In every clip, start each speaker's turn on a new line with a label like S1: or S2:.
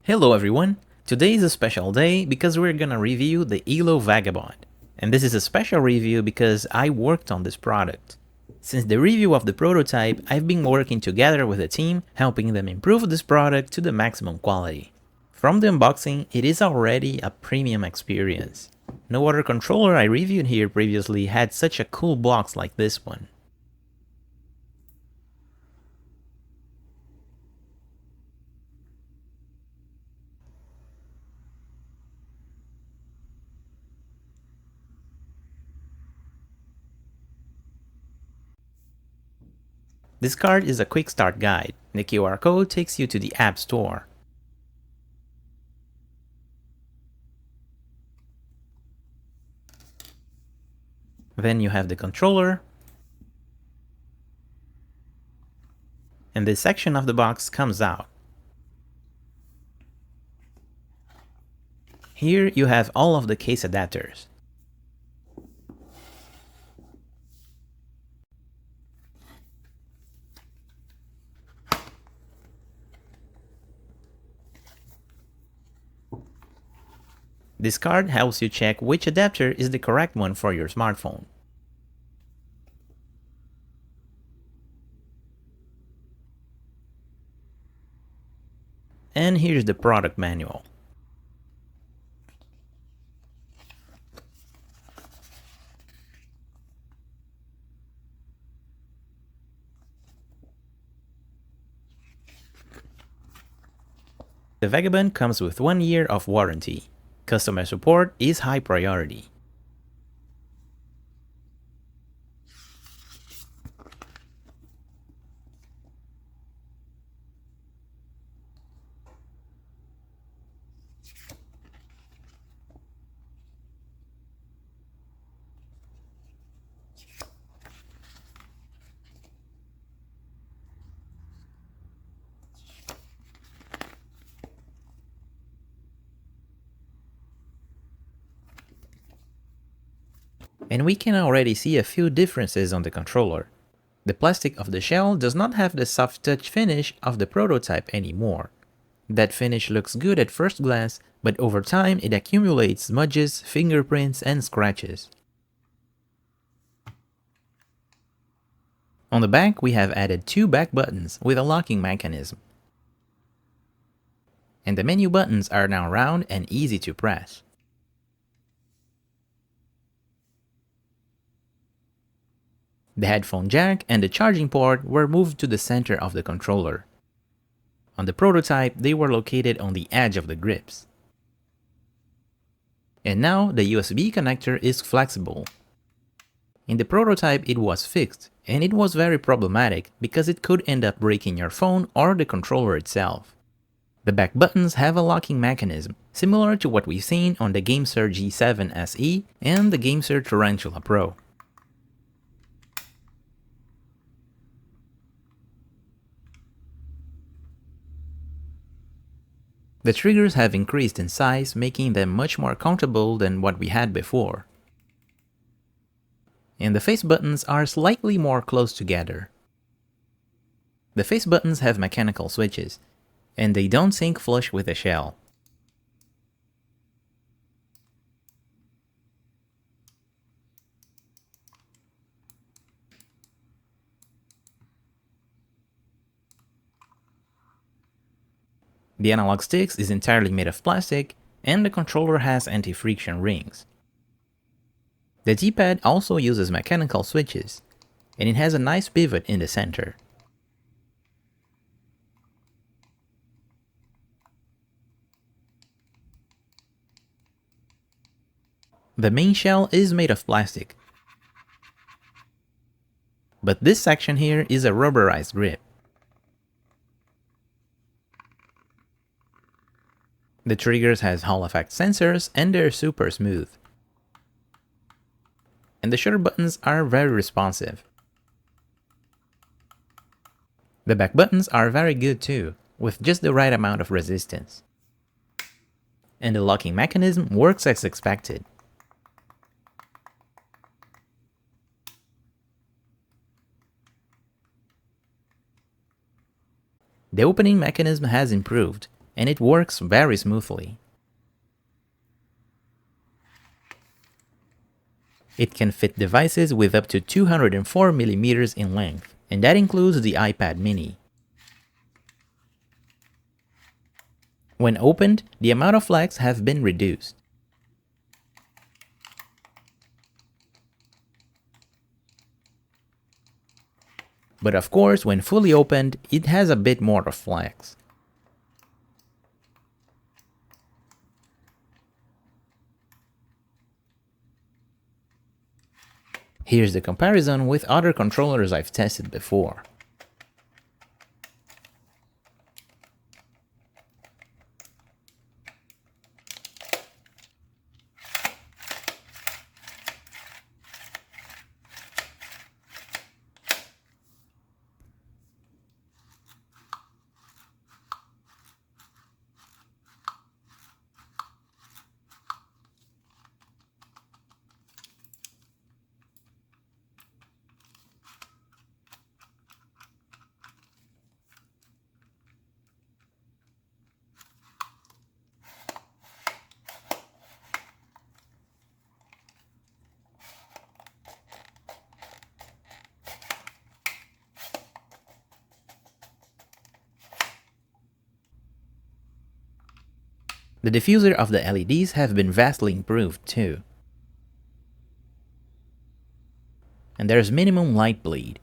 S1: Hello everyone! Today is a special day because we're gonna review the Elo Vagabond. And this is a special review because I worked on this product. Since the review of the prototype, I've been working together with the team, helping them improve this product to the maximum quality. From the unboxing, it is already a premium experience. No other controller I reviewed here previously had such a cool box like this one. This card is a quick start guide. The QR code takes you to the App Store. Then you have the controller, and this section of the box comes out. Here you have all of the case adapters. This card helps you check which adapter is the correct one for your smartphone. And here's the product manual. The Vagabond comes with 1 year of warranty. Customer support is high priority. And we can already see a few differences on the controller. The plastic of the shell does not have the soft touch finish of the prototype anymore. That finish looks good at first glance, but over time it accumulates smudges, fingerprints, and scratches. On the back, we have added 2 back buttons with a locking mechanism. And the menu buttons are now round and easy to press. The headphone jack and the charging port were moved to the center of the controller. On the prototype, they were located on the edge of the grips. And now the USB connector is flexible. In the prototype it was fixed, and it was very problematic because it could end up breaking your phone or the controller itself. The back buttons have a locking mechanism, similar to what we've seen on the GameSir G7 SE and the GameSir Tarantula Pro. The triggers have increased in size, making them much more countable than what we had before. And the face buttons are slightly more close together. The face buttons have mechanical switches, and they don't sync flush with the shell. The analog sticks is entirely made of plastic, and the controller has anti-friction rings. The D-pad also uses mechanical switches, and it has a nice pivot in the center. The main shell is made of plastic, but this section here is a rubberized grip. The triggers has Hall effect sensors and they're super smooth. And the shutter buttons are very responsive. The back buttons are very good too, with just the right amount of resistance. And the locking mechanism works as expected. The opening mechanism has improved, and it works very smoothly. It can fit devices with up to 204mm in length, and that includes the iPad mini. When opened, the amount of flags have been reduced. But of course, when fully opened, it has a bit more of flags. Here's the comparison with other controllers I've tested before. The diffuser of the LEDs have been vastly improved too. And there's minimum light bleed.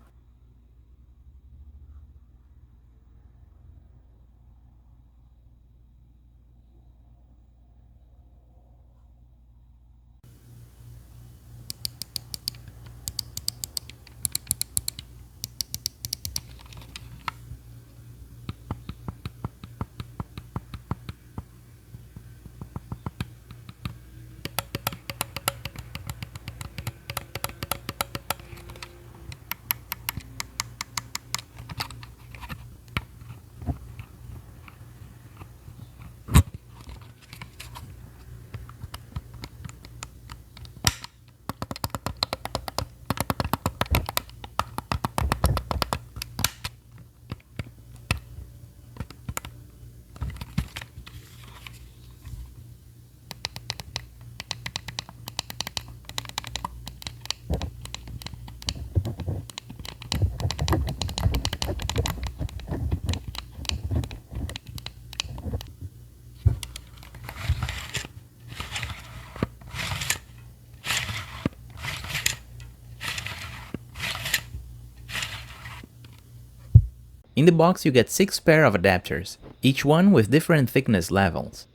S1: In the box you get 6 pair of adapters, each one with different thickness levels.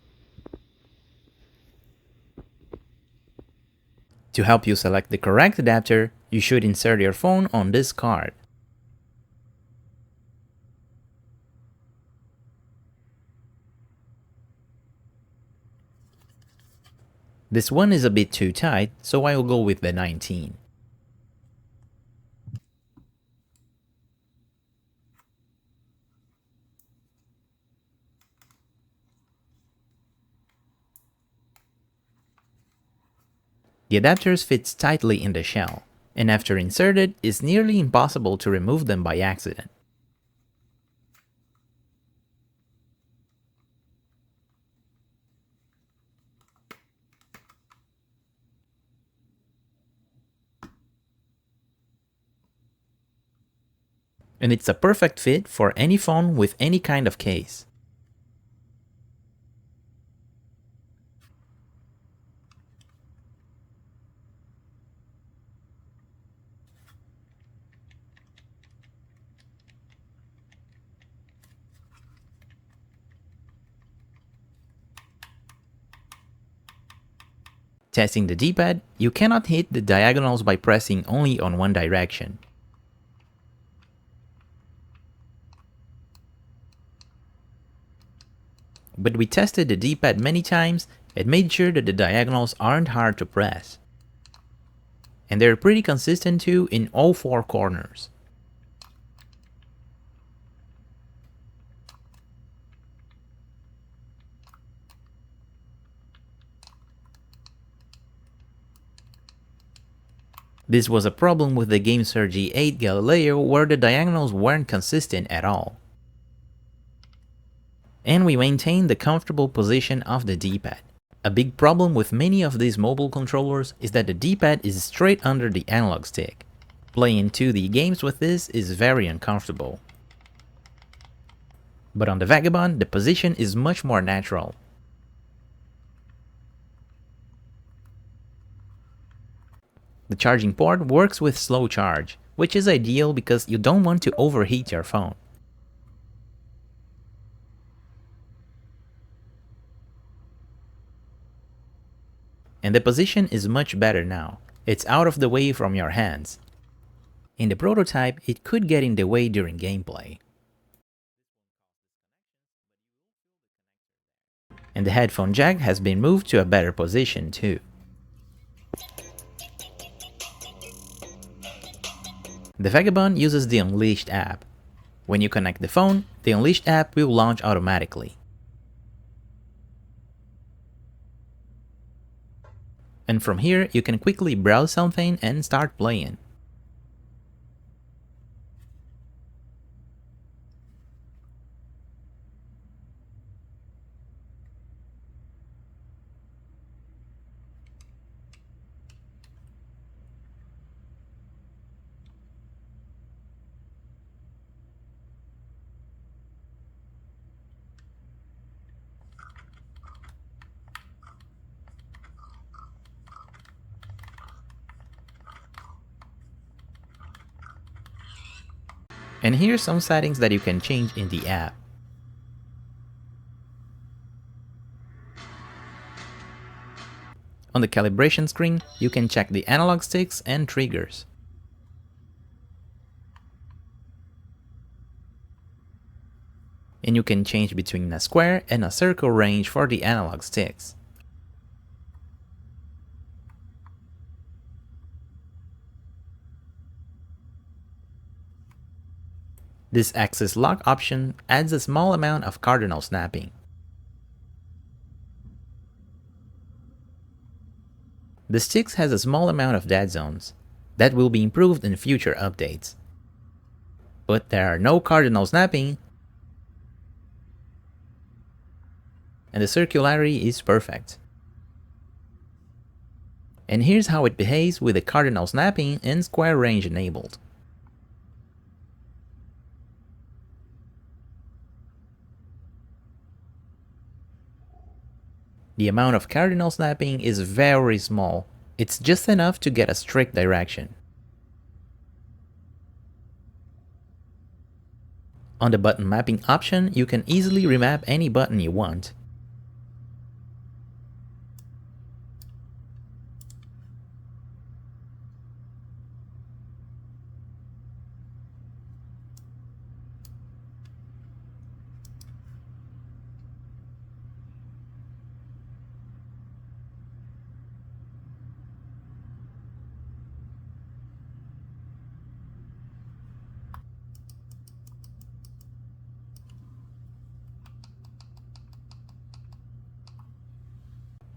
S1: To help you select the correct adapter, you should insert your phone on this card. This one is a bit too tight, so I'll go with the 19. The adapters fit tightly in the shell, and after inserted, it's nearly impossible to remove them by accident. And it's a perfect fit for any phone with any kind of case. Testing the D-pad, you cannot hit the diagonals by pressing only on one direction. But we tested the D-pad many times and made sure that the diagonals aren't hard to press. And they're pretty consistent too in all 4 corners. This was a problem with the GameSir G8 Galileo where the diagonals weren't consistent at all. And we maintain the comfortable position of the D-pad. A big problem with many of these mobile controllers is that the D-pad is straight under the analog stick. Playing 2D games with this is very uncomfortable. But on the Vagabond, the position is much more natural. The charging port works with slow charge, which is ideal because you don't want to overheat your phone. And the position is much better now. It's out of the way from your hands. In the prototype, it could get in the way during gameplay. And the headphone jack has been moved to a better position too. The Vagabond uses the Unleashed app. When you connect the phone, the Unleashed app will launch automatically. And from here, you can quickly browse something and start playing. And here's some settings that you can change in the app. On the calibration screen, you can check the analog sticks and triggers. And you can change between a square and a circle range for the analog sticks. This axis lock option adds a small amount of cardinal snapping. The sticks has a small amount of dead zones. That will be improved in future updates. But there are no cardinal snapping, and the circularity is perfect. And here's how it behaves with the cardinal snapping and square range enabled. The amount of cardinal snapping is very small. It's just enough to get a strict direction. On the button mapping option, you can easily remap any button you want.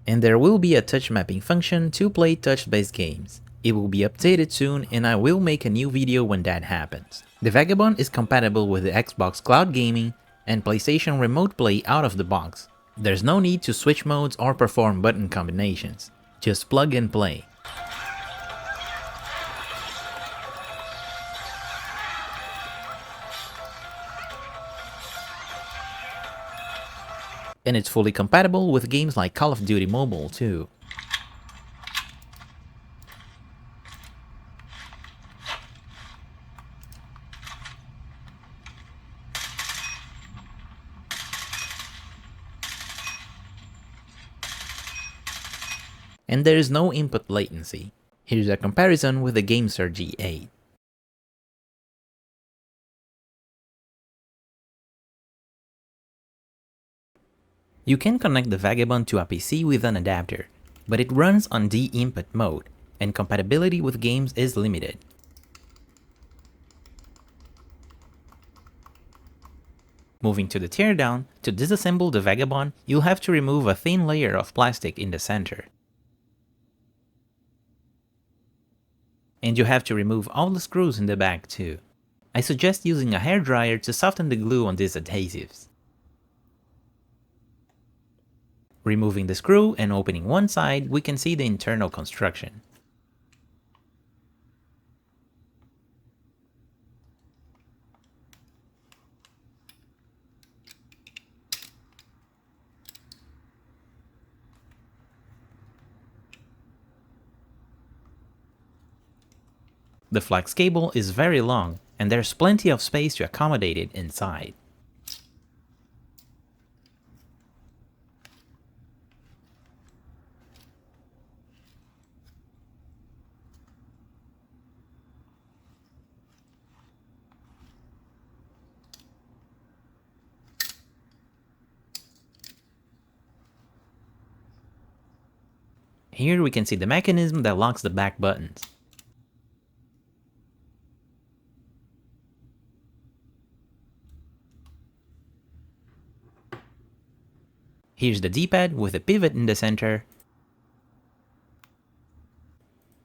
S1: And there will be a touch mapping function to play touch-based games. It will be updated soon and I will make a new video when that happens. The Vagabond is compatible with the Xbox Cloud Gaming and PlayStation Remote Play out of the box. There's no need to switch modes or perform button combinations. Just plug and play. And it's fully compatible with games like Call of Duty Mobile too. And there is no input latency. Here's a comparison with the GameSir G8. You can connect the Vagabond to a PC with an adapter, but it runs on D-input mode, and compatibility with games is limited. Moving to the teardown, to disassemble the Vagabond, you'll have to remove a thin layer of plastic in the center. And you have to remove all the screws in the back too. I suggest using a hairdryer to soften the glue on these adhesives. Removing the screw and opening one side, we can see the internal construction. The flex cable is very long, and there's plenty of space to accommodate it inside. Here we can see the mechanism that locks the back buttons. Here's the D-pad with a pivot in the center.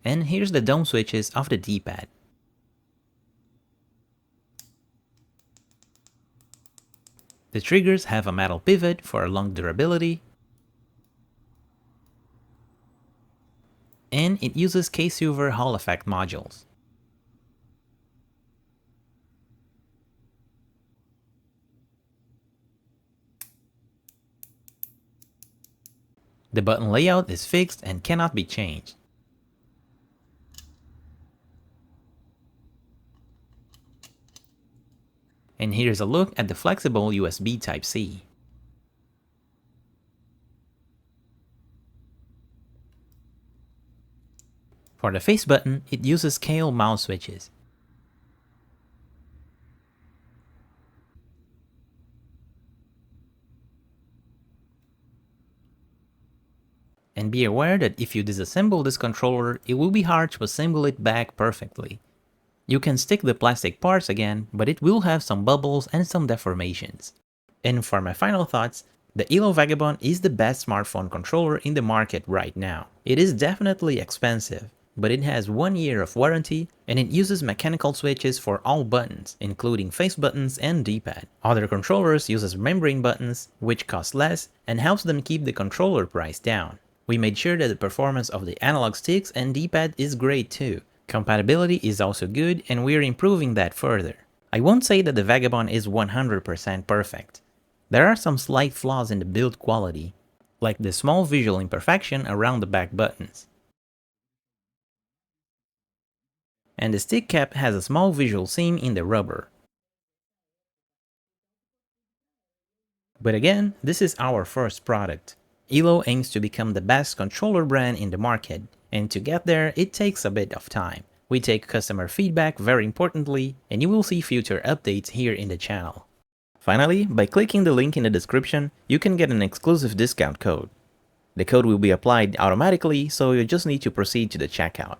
S1: And here's the dome switches of the D-pad. The triggers have a metal pivot for long durability. And it uses K-Silver Hall effect modules. The button layout is fixed and cannot be changed. And here's a look at the flexible USB Type-C. For the face button, it uses scale mouse switches. And be aware that if you disassemble this controller, it will be hard to assemble it back perfectly. You can stick the plastic parts again, but it will have some bubbles and some deformations. And for my final thoughts, the Elo Vagabond is the best smartphone controller in the market right now. It is definitely expensive, but it has 1 year of warranty, and it uses mechanical switches for all buttons, including face buttons and D-pad. Other controllers uses membrane buttons, which cost less and helps them keep the controller price down. We made sure that the performance of the analog sticks and D-pad is great too. Compatibility is also good, and we're improving that further. I won't say that the Vagabond is 100% perfect. There are some slight flaws in the build quality, like the small visual imperfection around the back buttons. And the stick cap has a small visual seam in the rubber. But again, this is our first product. Elo aims to become the best controller brand in the market, and to get there, it takes a bit of time. We take customer feedback very importantly, and you will see future updates here in the channel. Finally, by clicking the link in the description, you can get an exclusive discount code. The code will be applied automatically, so you just need to proceed to the checkout.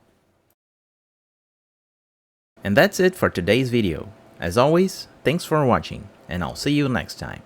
S1: And that's it for today's video. As always, thanks for watching, and I'll see you next time.